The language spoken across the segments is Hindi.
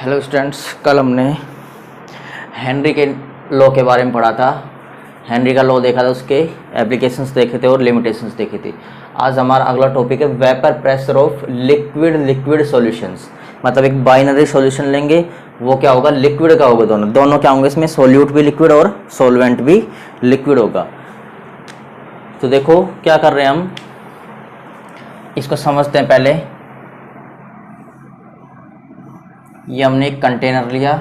हेलो स्टूडेंट्स, कल हमने हेनरी के लॉ के बारे में पढ़ा था। हेनरी का लॉ देखा था, उसके एप्लीकेशंस देखे थे और लिमिटेशंस देखी थी। आज हमारा अगला टॉपिक है vapour pressure of liquid solutions. मतलब एक बाइनरी सॉल्यूशन लेंगे, वो क्या होगा, लिक्विड का होगा। दोनों क्या होंगे इसमें, सोल्यूट भी लिक्विड और सॉल्वेंट भी लिक्विड होगा। तो देखो क्या कर रहे हैं हम, इसको समझते हैं पहले। ये हमने एक कंटेनर लिया,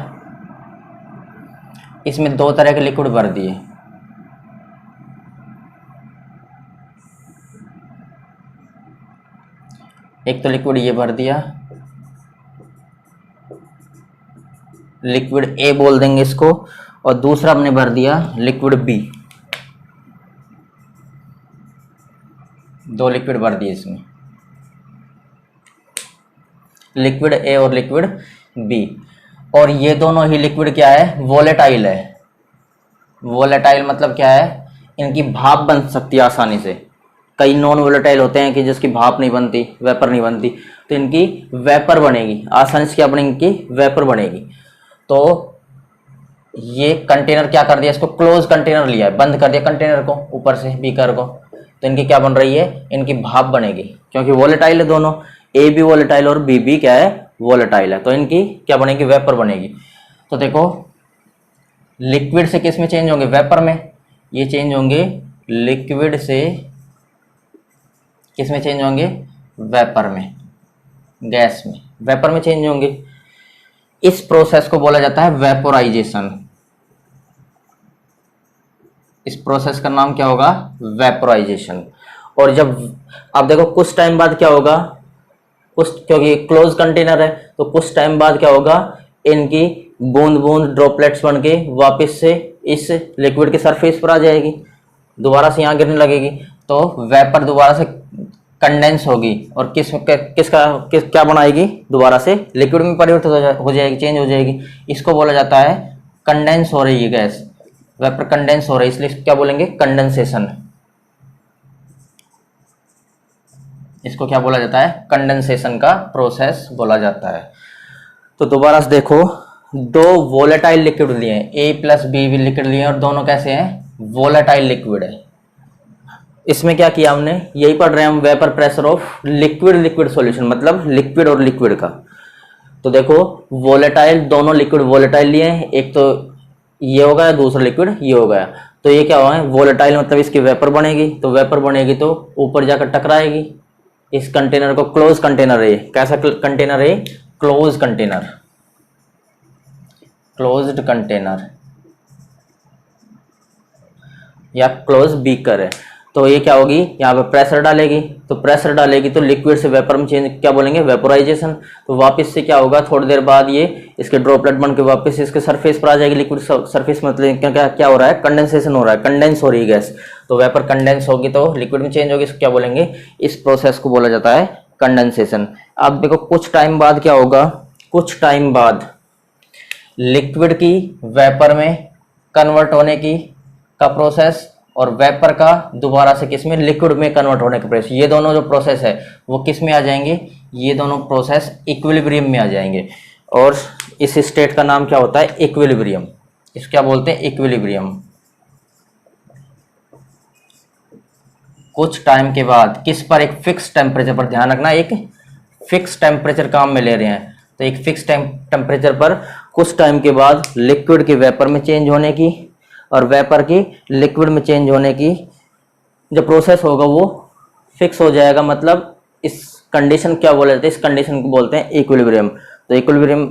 इसमें दो तरह के लिक्विड भर दिए। एक तो लिक्विड ये भर दिया, लिक्विड ए बोल देंगे इसको, और दूसरा हमने भर दिया लिक्विड बी। दो लिक्विड भर दिए इसमें, लिक्विड ए और लिक्विड बी। और ये दोनों ही लिक्विड क्या है, वोलेटाइल है। वोलेटाइल मतलब क्या है, इनकी भाप बन सकती है आसानी से। कई नॉन वोलेटाइल होते हैं कि जिसकी भाप नहीं बनती, वेपर नहीं बनती, तो इनकी वेपर बनेगी आसानी से। क्या बनेगी, इनकी वेपर बनेगी। तो ये कंटेनर क्या कर दिया, इसको क्लोज कंटेनर लिया है, बंद कर दिया कंटेनर को ऊपर से, बीकर को। तो इनकी क्या बन रही है, इनकी भाप बनेगी, क्योंकि वोलेटाइल है दोनों। ए भी वोलेटाइल और बी भी क्या है, वोलेटाइल है। तो इनकी क्या बनेगी, वेपर बनेगी। तो देखो लिक्विड से किस में चेंज होंगे, वेपर में। ये चेंज होंगे लिक्विड से किस में चेंज होंगे, वेपर में, गैस में, वेपर में चेंज होंगे। इस प्रोसेस को बोला जाता है वेपोराइजेशन। इस प्रोसेस का नाम क्या होगा, वेपोराइजेशन। और जब अब देखो कुछ टाइम बाद क्या होगा, कुछ, क्योंकि क्लोज कंटेनर है तो कुछ टाइम बाद क्या होगा, इनकी बूंद बूंद ड्रॉपलेट्स बन के वापस से इस लिक्विड के सरफेस पर आ जाएगी, दोबारा से यहाँ गिरने लगेगी। तो वेपर दोबारा से कंडेंस होगी और किस क्या बनाएगी, दोबारा से लिक्विड में परिवर्तित हो जाएगी, चेंज हो जाएगी। इसको बोला जाता है कंडेंस हो रही है गैस, वेपर कंडेंस हो रही है, इसलिए क्या बोलेंगे, कंडेंसेशन। इसको क्या बोला जाता है, कंडेंसेशन का प्रोसेस बोला जाता है। तो दोबारा से देखो, दो वोलेटाइल लिक्विड लिए हैं, ए प्लस बी भी लिक्विड लिए हैं, और दोनों कैसे हैं, वोलेटाइल लिक्विड है। इसमें क्या किया हमने, यही पढ़ रहे हैं हम, vapour pressure of liquid solution, मतलब लिक्विड और लिक्विड का। तो देखो वोलेटाइल, दोनों लिक्विड वोलेटाइल लिए हैं, एक तो ये हो गया, दूसरा लिक्विड ये हो गया। तो ये क्या हुआ, वोलेटाइल मतलब इसकी वेपर बनेगी। तो वेपर बनेगी तो ऊपर जाकर टकराएगी इस कंटेनर को। क्लोज कंटेनर है, कैसा कंटेनर है, क्लोज कंटेनर, क्लोज्ड कंटेनर या क्लोज बीकर है। तो ये क्या होगी, यहाँ पे प्रेशर डालेगी, तो प्रेशर डालेगी तो लिक्विड से वेपर में चेंज, क्या बोलेंगे, वेपोराइजेशन। तो वापस से क्या होगा, थोड़ी देर बाद ये इसके ड्रॉपलेट बन के वापस इसके सरफेस पर आ जाएगी। लिक्विड सरफेस मतलब क्या हो रहा है, कंडेंसेशन हो रहा है, कंडेंस हो रही है गैस। तो वेपर कंडेंस होगी तो लिक्विड में चेंज होगी, इसको क्या बोलेंगे, इस प्रोसेस को बोला जाता है कंडेंसेशन। अब देखो कुछ टाइम बाद क्या होगा, कुछ टाइम बाद लिक्विड की वेपर में कन्वर्ट होने की का प्रोसेस, और वेपर का दोबारा से किस में, लिक्विड में कन्वर्ट होने का प्रोसेस। ये दोनों जो प्रोसेस है वो किस में आ जाएंगे, ये दोनों प्रोसेस इक्विलिब्रियम में आ जाएंगे। और इस स्टेट का नाम क्या होता है, इक्विलिब्रियम। इसको क्या बोलते हैं, इक्विलिब्रियम। कुछ टाइम के बाद किस पर, एक फिक्स टेम्परेचर पर, ध्यान रखना, एक फिक्स टेम्परेचर काम में ले रहे हैं। तो एक फिक्स टेम्परेचर पर कुछ टाइम के बाद लिक्विड की वेपर में चेंज होने की और वेपर की लिक्विड में चेंज होने की जो प्रोसेस होगा वो फिक्स हो जाएगा। मतलब इस कंडीशन क्या बोले जाते हैं, इस कंडीशन को बोलते हैं इक्विलिब्रियम। तो इक्विलिब्रियम,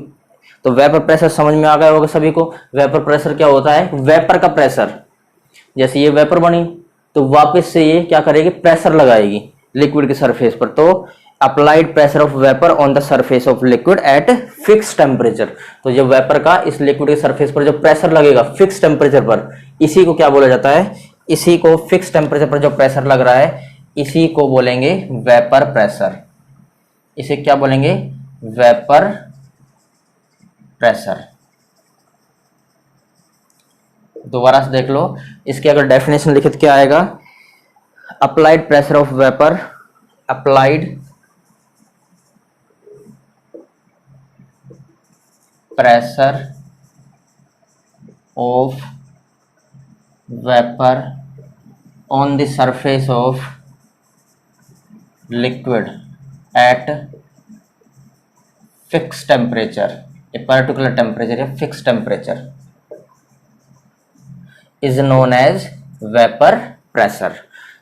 तो वेपर प्रेशर समझ में आ गया होगा सभी को। वेपर प्रेशर क्या होता है, वेपर का प्रेशर। जैसे ये वेपर बनी तो वापस से ये क्या करेगी, प्रेशर लगाएगी लिक्विड के सरफेस पर। तो applied pressure of vapour on the surface of liquid at fix temperature. तो जो वेपर का इस लिक्विड के सरफेस पर जो प्रेशर लगेगा फिक्स टेम्परेचर पर, इसी को क्या बोला जाता है, इसी को फिक्स टेम्परेचर पर जो प्रेशर लग रहा है इसी को बोलेंगे वेपर प्रेशर। इसे क्या बोलेंगे, वेपर प्रेशर। दोबारा से देख लो, इसकी अगर डेफिनेशन लिखित क्या आएगा, applied pressure of vapour, applied pressure of vapour on the surface of liquid at fix temperature, a particular temperature या fix temperature is known as vapour pressure.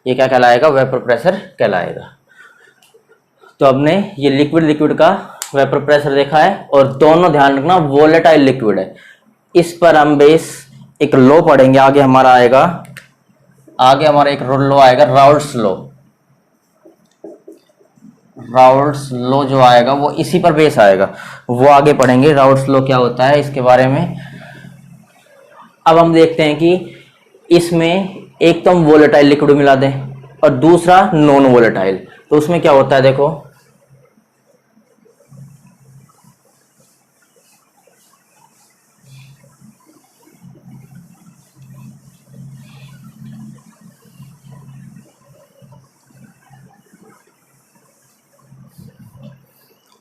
ये क्या कहलाएगा? वेपर प्रेशर कहलाएगा। तो हमने ये लिक्विड का वेपर प्रेशर देखा है, और दोनों ध्यान रखना वोलेटाइल लिक्विड है। इस पर हम बेस एक लॉ पढ़ेंगे, आगे हमारा एक लॉ आएगा, राउल्ट्स लॉ। राउल्ट्स लॉ जो आएगा वो इसी पर बेस आएगा, वो आगे पढ़ेंगे राउल्ट्स लॉ क्या होता है इसके बारे में। अब हम देखते हैं कि इसमें एक तो हम वोलेटाइल लिक्विड मिला दें और दूसरा नॉन वोलेटाइल, तो उसमें क्या होता है देखो।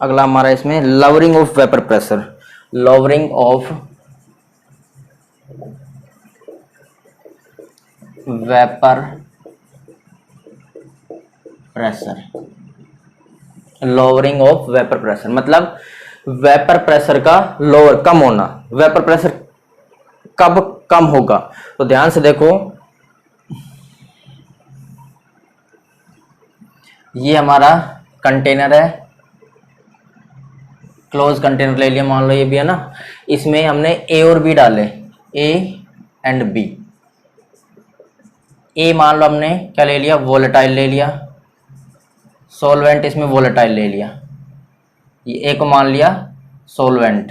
अगला हमारा इसमें lowering of vapour pressure. Lowering of vapour pressure. Lowering of vapour pressure मतलब वेपर प्रेशर का लोअर, कम होना। वेपर प्रेशर कब कम होगा? तो ध्यान से देखो, ये हमारा कंटेनर है, क्लोज कंटेनर ले लिया, मान लो ये भी है ना। इसमें हमने ए और बी डाले, ए एंड बी। ए मान लो हमने क्या ले लिया? वोलेटाइल ले लिया, सॉल्वेंट इसमें वोलेटाइल ले लिया। ये ए को मान लिया सॉल्वेंट।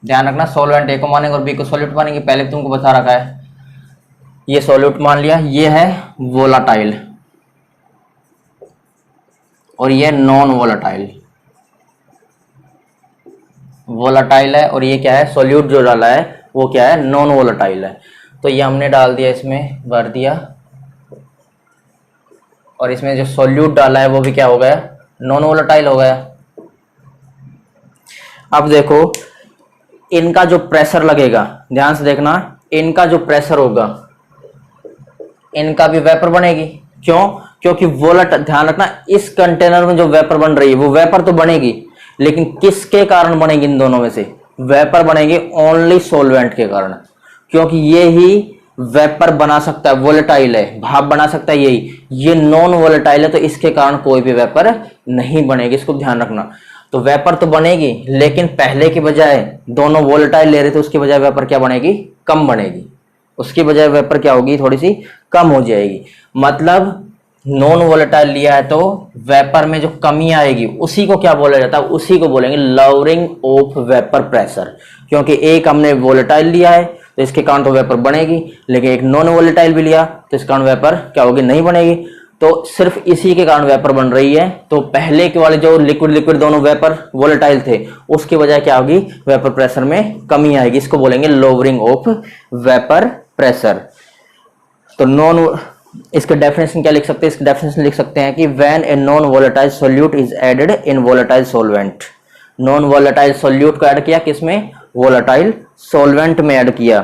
ध्यान रखना सॉल्वेंट ए को मानेंगे और बी को सॉल्यूट मानेंगे, पहले भी तुमको बता रखा है। ये सॉल्यूट मान लिया, ये है वोलाटाइल और ये नॉन वोलाटाइल। वोलाटाइल है और ये क्या है? सॉल्यूट जो डाला है वो क्या है? नॉन वोलाटाइल है। तो ये हमने डाल दिया, इसमें भर दिया, और इसमें जो सॉल्यूट डाला है वो भी क्या हो गया? नॉन वोलाटाइल हो गया। अब देखो इनका जो प्रेशर लगेगा, ध्यान से देखना, इनका जो प्रेशर होगा इनका भी वेपर बनेगी। क्यों? क्योंकि वोलेटाइल, ध्यान रखना इस कंटेनर में जो वेपर बन रही है वो वेपर तो बनेगी, लेकिन किसके कारण बनेगी? इन दोनों में से वेपर बनेगी ओनली सॉल्वेंट के कारण, क्योंकि ये ही वेपर बना सकता है, वोलेटाइल है, भाप बना सकता है यही। ये नॉन वोलेटाइल है तो इसके कारण कोई भी वेपर नहीं बनेगी, इसको ध्यान रखना। तो वेपर तो बनेगी, लेकिन पहले की बजाय दोनों वोलेटाइल ले रहे थे, उसकी बजाय वेपर क्या बनेगी? कम बनेगी। उसकी बजाय वेपर क्या होगी? थोड़ी सी कम हो जाएगी। मतलब नॉन वोलेटाइल लिया है तो वेपर में जो कमी आएगी उसी को क्या बोला जाता है? उसी को बोलेंगे लवरिंग ऑफ वेपर प्रेशर। क्योंकि एक हमने वोलेटाइल लिया है तो इसके कारण तो वेपर बनेगी, लेकिन एक नॉन वोलेटाइल भी लिया तो इस कारण वेपर क्या होगी? नहीं बनेगी। तो सिर्फ इसी के कारण वेपर बन रही है। तो पहले के वाले जो लिक्विड दोनों वेपर वोलेटाइल थे, उसकी वजह क्या होगी? वेपर प्रेशर में कमी आएगी। इसको बोलेंगे लोअरिंग ऑफ वेपर प्रेशर। तो इसके डेफिनेशन क्या लिख सकते हैं? इसके डेफिनेशन लिख सकते हैं कि when a non volatile solute is added in volatile solvent. Non volatile solute को ऐड किया, किसमें? वोलेटाइल सॉल्वेंट में ऐड किया।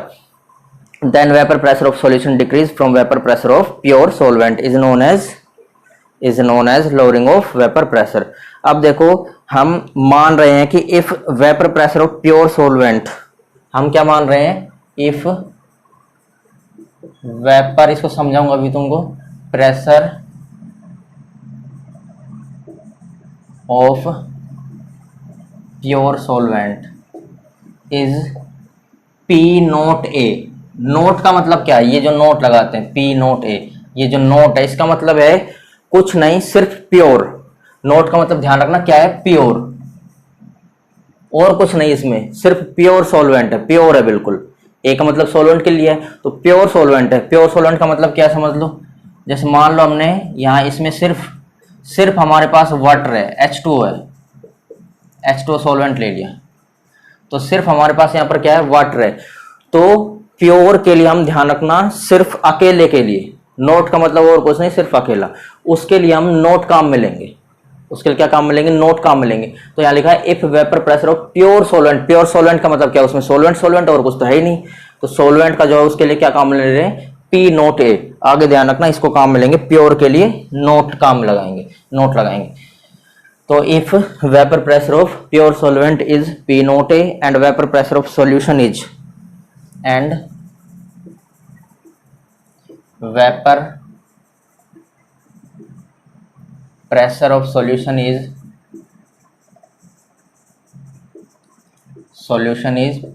Then vapour pressure of solution decrease from vapour pressure of pure solvent is known as lowering of vapour pressure. अब देखो हम मान रहे हैं कि if vapour pressure of pure solvent, हम क्या मान रहे हैं? इफ वेपर, इसको समझाऊंगा अभी तुमको, pressure of pure solvent is P note A. Note का मतलब क्या है? ये जो नोट लगाते हैं पी नोट ए, ये जो नोट है इसका मतलब है कुछ नहीं, सिर्फ प्योर। नोट का मतलब ध्यान रखना क्या है? प्योर, और कुछ नहीं, इसमें सिर्फ प्योर सॉल्वेंट है, प्योर है बिल्कुल। ए का मतलब सॉल्वेंट के लिए है, तो प्योर सॉल्वेंट है। प्योर सॉल्वेंट का मतलब क्या समझ लो, जैसे मान लो हमने यहाँ इसमें सिर्फ हमारे पास वाटर है, H2O है, H2O सॉल्वेंट ले लिया, तो सिर्फ हमारे पास यहाँ पर क्या है? वाटर है। तो प्योर के लिए हम ध्यान रखना सिर्फ अकेले के लिए, नोट का मतलब और कुछ नहीं, सिर्फ अकेला, उसके लिए हम नोट काम में लेंगे। उसके लिए क्या काम मिलेंगे, नोट काम मिलेंगे। तो यहाँ लिखा है if vapour pressure of pure solvent, pure solvent का मतलब क्या है, उसमें सोलवेंट सोलवेंट और कुछ तो है ही नहीं, तो सोलवेंट का जो है उसके लिए क्या काम मिल रहे हैं, पी नोट ए। आगे ध्यान रखना, इसको काम मिलेंगे, प्योर के लिए नोट काम लगाएंगे, नोट लगाएंगे। तो if vapour pressure of pure solvent is P note A and vapour pressure of solution is, and vapour pressure of solution is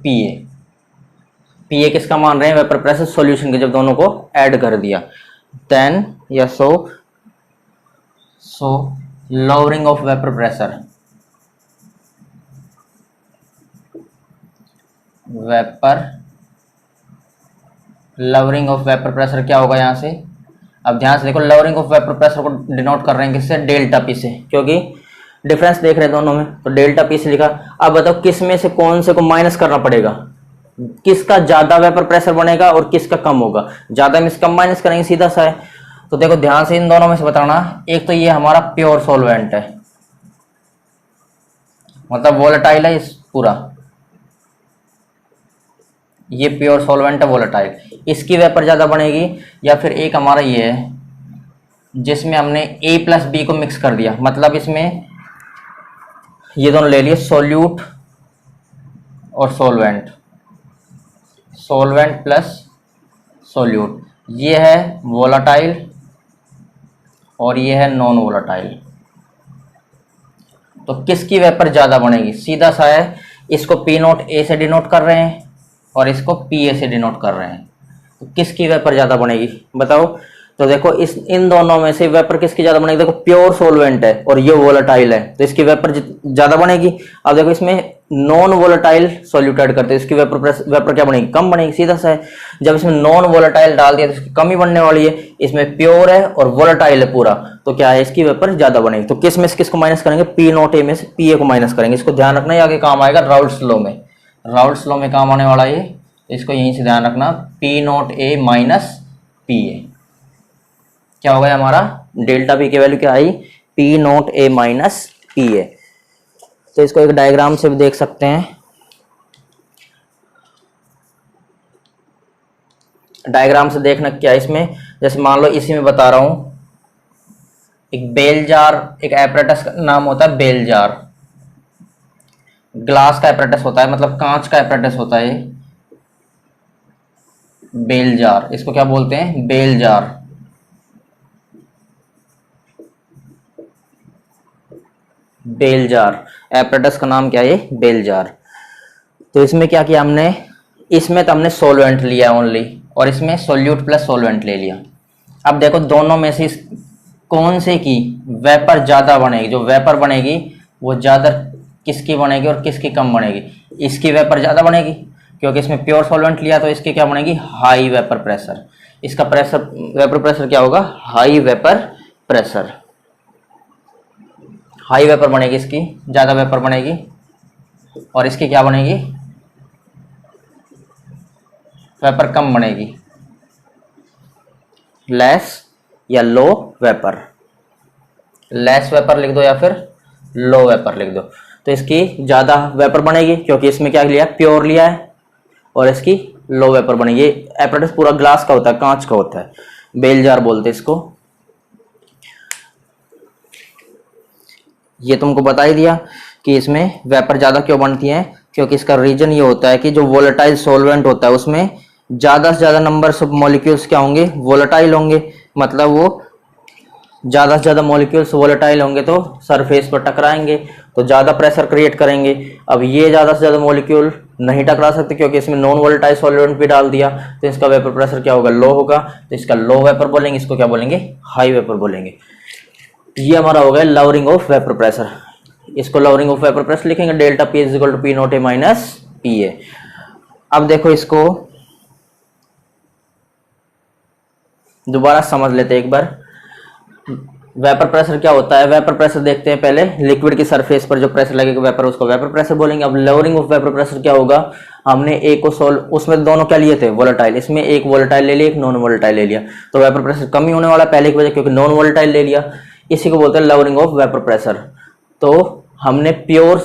PA। PA किसका मान रहे हैं, वेपर प्रेशर सॉल्यूशन के, जब दोनों को ऐड कर दिया, देन या सो lowering of vapour pressure, lowering of vapour pressure क्या होगा यहाँ से। अब ध्यान से देखो, लवरिंग ऑफ वेपर प्रेशर को डिनोट कर रहे हैं किससे, डेल्टा पी से, क्योंकि डिफरेंस देख रहे हैं दोनों में, तो डेल्टा पी से लिखा। अब बताओ किस में से कौन से को माइनस करना पड़ेगा, किसका ज्यादा वेपर प्रेशर बनेगा और किसका कम होगा, ज्यादा में से कम माइनस करेंगे, सीधा सा है। तो देखो ध्यान से इन दोनों में से बताना, एक तो ये हमारा प्योर सॉल्वेंट है, मतलब वोलेटाइल है इस पूरा, ये प्योर सॉल्वेंट है वोलेटाइल, इसकी वेपर ज्यादा बनेगी, या फिर एक हमारा ये है जिसमें हमने A प्लस बी को मिक्स कर दिया, मतलब इसमें ये दोनों ले लिए, सोल्यूट और सोलवेंट, सोलवेंट प्लस सोल्यूट, ये है वोलेटाइल और ये है नॉन वोलेटाइल। तो किसकी वेपर ज्यादा बनेगी, सीधा सा है, इसको पी नोट ए से डिनोट कर रहे हैं और इसको पी ए से डिनोट कर रहे हैं, तो किसकी वेपर ज्यादा बनेगी बताओ। तो देखो इस इन दोनों में से वेपर किसकी ज्यादा बनेगी, देखो प्योर सोलवेंट है और ये वोलेटाइल है, तो इसकी वेपर ज्यादा बनेगी। अब देखो इसमें नॉन वोलेटाइल सॉल्यूट ऐड करते हैं, इसकी वेपर क्या बनेगी, कम बनेगी, सीधा सा है। जब इसमें नॉन वोलेटाइल डाल दिया तो इसकी कम ही बनने वाली है, इसमें प्योर है और वोलेटाइल है पूरा, तो क्या है, इसकी वेपर ज्यादा बनेगी। तो किस में से किसको माइनस करेंगे, पी नोट ए में से पी ए को माइनस करेंगे। इसको ध्यान रखना, ये आगे काम आएगा राउल्ट्स लॉ में, राउल्ट्स लॉ में काम आने वाला ये, इसको यहीं से ध्यान रखना, P note A minus P A क्या होगा हमारा, डेल्टा पी की वैल्यू क्या आई, P note A minus P A. तो इसको एक डायग्राम से भी देख सकते हैं, डायग्राम से देखना क्या है इसमें, जैसे मान लो इसी में बता रहा हूं, एक बेल जार, एक एपरेटस का नाम होता है बेल जार, ग्लास का एपरेटस होता है, मतलब कांच का एपरेटस होता है बेल जार, इसको क्या बोलते हैं, bell jar. Bell jar apparatus का नाम क्या है, बेल जार। तो इसमें क्या किया हमने, इसमें तो हमने सोलवेंट लिया ओनली, और इसमें सोल्यूट प्लस सोलवेंट ले लिया। अब देखो दोनों में से कौन से की वेपर ज्यादा बनेगी, जो वेपर बनेगी वो ज्यादा किसकी बनेगी और किसकी कम बनेगी, इसकी वेपर ज्यादा बनेगी, क्योंकि इसमें प्योर सॉल्वेंट लिया, तो इसकी क्या बनेगी, हाई वेपर प्रेशर। इसका प्रेशर, वेपर प्रेशर क्या होगा, high vapour pressure, high vapour बनेगी, इसकी ज्यादा वेपर बनेगी, और इसकी क्या बनेगी, वेपर कम बनेगी, लेस या लो वेपर, लेस वेपर लिख दो या फिर लो वेपर लिख दो। तो इसकी ज्यादा वेपर बनेगी क्योंकि इसमें क्या लिया, प्योर लिया है, और इसकी लो वेपर बनेगी। ये एपरेटस पूरा ग्लास का होता है, कांच का होता है, बेल जार बोलते हैं इसको। ये तुमको बता ही दिया कि इसमें वेपर ज्यादा क्यों बनती है, क्योंकि इसका रीजन ये होता है कि जो वोलेटाइल सॉल्वेंट होता है उसमें ज्यादा से ज्यादा नंबर ऑफ मॉलिक्यूल्स क्या होंगे, वोलेटाइल होंगे, मतलब वो ज्यादा से ज्यादा मॉलिक्यूल्स वोलेटाइल होंगे तो सरफेस पर टकराएंगे, तो ज्यादा प्रेशर क्रिएट करेंगे। अब ये ज्यादा से ज्यादा मॉलिक्यूल नहीं टकरा सकते क्योंकि इसमें नॉन वोलेटाइल सॉल्वेंट भी डाल दिया, तो इसका वेपर प्रेशर क्या होगा, लो होगा, तो इसका लो वेपर बोलेंगे, इसको क्या बोलेंगे, हाई वेपर बोलेंगे। ये हमारा हो गया लवरिंग ऑफ वेपर प्रेशर। इसको लवरिंग ऑफ वेपर प्रेशर लिखेंगे, delta P is equal to P note A minus P A. अब देखो इसको दोबारा समझ लेते हैं एक बार। वेपर प्रेशर क्या होता है, वेपर प्रेशर देखते हैं पहले, लिक्विड की सरफेस पर जो प्रेशर लगेगा वेपर, उसको वेपर प्रेशर बोलेंगे। अब लवरिंग ऑफ वेपर प्रेशर क्या होगा, हमने एक को सोल्व, उसमें दोनों क्या लिए थे, वोलेटाइल, इसमें एक वोलेटाइल ले लिया, एक नॉन वोलेटाइल ले लिया, तो वेपर प्रेशर कम ही होने वाला पहले की वजह, क्योंकि नॉन वोलेटाइल ले लिया। इसी को बोलते हैं लवरिंग ऑफ वेपर प्रेशर। तो हमने pure,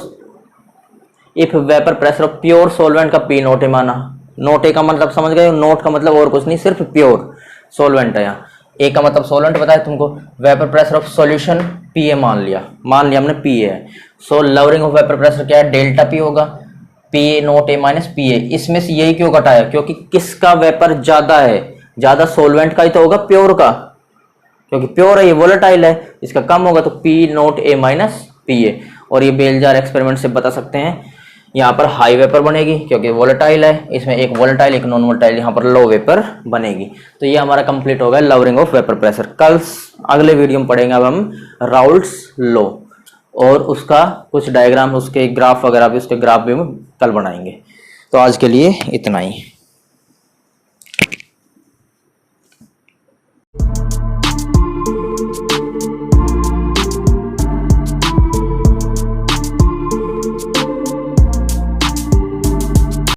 if vapour pressure of pure solvent का पी नोट ए माना। नोट ए का मतलब समझ गए, नोट का मतलब और कुछ नहीं, सिर्फ प्योर सॉल्वेंट है। यहाँ ए का मतलब सॉल्वेंट बताया तुमको, vapour pressure of solution P A मान लिया हमने पी ए है। सो लवरिंग ऑफ वेपर प्रेशर क्या है, डेल्टा पी होगा, P A note A minus P ए। इसमें से यही क्यों घटाया, क्योंकि किसका वेपर ज्यादा है, ज्यादा सॉल्वेंट का ही तो होगा, प्योर का, क्योंकि प्योर है ये वोलेटाइल है, इसका कम होगा तो P note A minus P ए। और ये बेल-जार एक्सपेरिमेंट से बता सकते हैं। यहाँ पर हाई वेपर बनेगी क्योंकि वोलेटाइल है, इसमें एक वोलेटाइल एक नॉन वोलेटाइल, यहाँ पर लो वेपर बनेगी। तो ये हमारा कंप्लीट हो गया लवरिंग ऑफ वेपर प्रेशर। कल अगले वीडियो में पढ़ेंगे अब हम राउल्ट्स लॉ, और उसका कुछ डायग्राम, उसके ग्राफ वगैरह भी, उसके ग्राफ भी हम कल बनाएंगे। तो आज के लिए इतना ही।